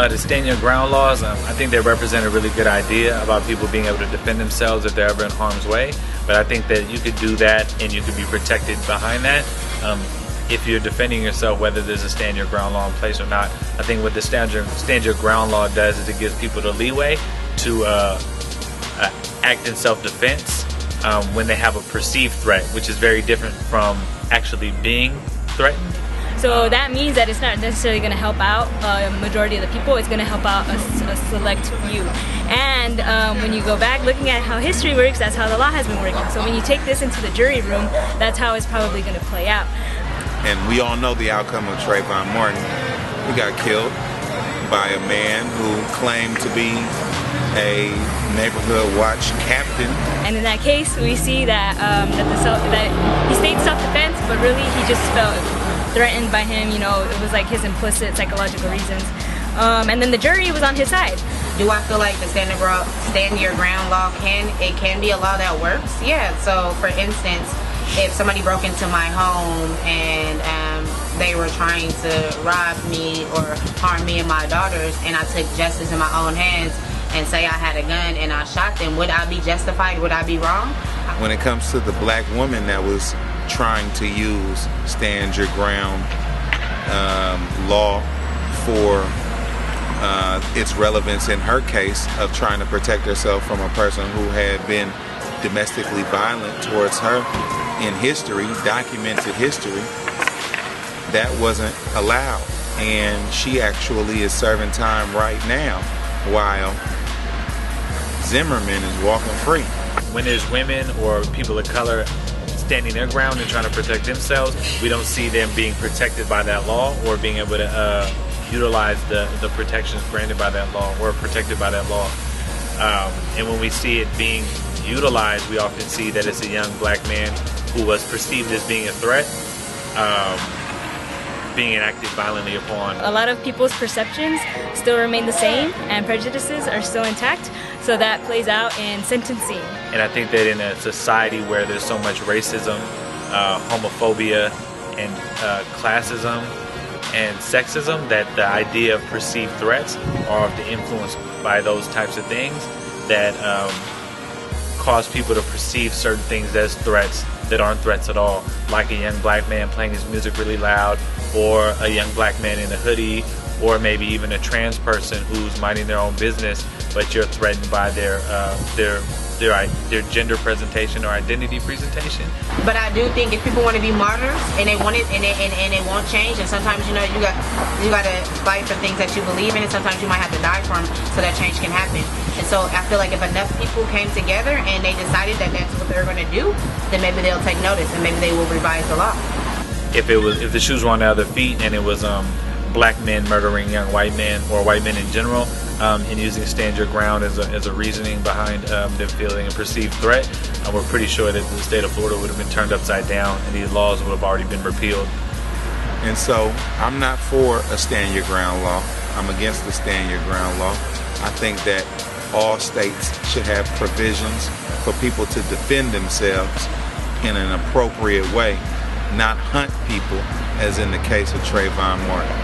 The stand your ground laws, I think they represent a really good idea about people being able to defend themselves if they're ever in harm's way. But I think that you could do that and you could be protected behind that. If you're defending yourself, whether there's a stand your ground law in place or not. I think what the stand your ground law does is it gives people the leeway to act in self-defense when they have a perceived threat, which is very different from actually being threatened. So that means that it's not necessarily going to help out a majority of the people, it's going to help out a select few. And when you go back looking at how history works, that's how the law has been working. So when you take this into the jury room, that's how it's probably going to play out. And we all know the outcome of Trayvon Martin. He got killed by a man who claimed to be a neighborhood watch captain. And in that case, we see that that he stayed self-defense, but really he just felt threatened by him. You know, it was like his implicit psychological reasons. And then the jury was on his side. Do I feel like the stand your ground law can be a law that works? Yeah. So for instance, if somebody broke into my home and they were trying to rob me or harm me and my daughters, and I took justice in my own hands and say I had a gun and I shot them, would I be justified? Would I be wrong? When it comes to the black woman that was trying to use stand your ground law for its relevance in her case of trying to protect herself from a person who had been domestically violent towards her in history, documented history, that wasn't allowed. And she actually is serving time right now while Zimmerman is walking free. When there's women or people of color standing their ground and trying to protect themselves, we don't see them being protected by that law or being able to utilize the protections granted by that law or protected by that law. And when we see it being utilized, we often see that it's a young black man who was perceived as being a threat, being enacted violently upon. A lot of people's perceptions still remain the same and prejudices are still intact, so that plays out in sentencing. And I think that in a society where there's so much racism, homophobia, and classism and sexism, that the idea of perceived threats are often influenced by those types of things that cause people to perceive certain things as threats that aren't threats at all, like a young black man playing his music really loud, or a young black man in a hoodie, or maybe even a trans person who's minding their own business, but you're threatened by their gender presentation or identity presentation. But I do think if people want to be martyrs and they want it and it won't change, and sometimes you got to fight for things that you believe in, and sometimes you might have to die for them so that change can happen. And so I feel like if enough people came together and they decided that that's what they're going to do, then maybe they'll take notice and maybe they will revise the law. If the shoes were on the other feet and it was black men murdering young white men or white men in general, and using stand your ground as a reasoning behind them feeling a perceived threat, we're pretty sure that the state of Florida would have been turned upside down and these laws would have already been repealed. And so I'm not for a stand your ground law. I'm against the stand your ground law. I think that all states should have provisions for people to defend themselves in an appropriate way, not hunt people as in the case of Trayvon Martin.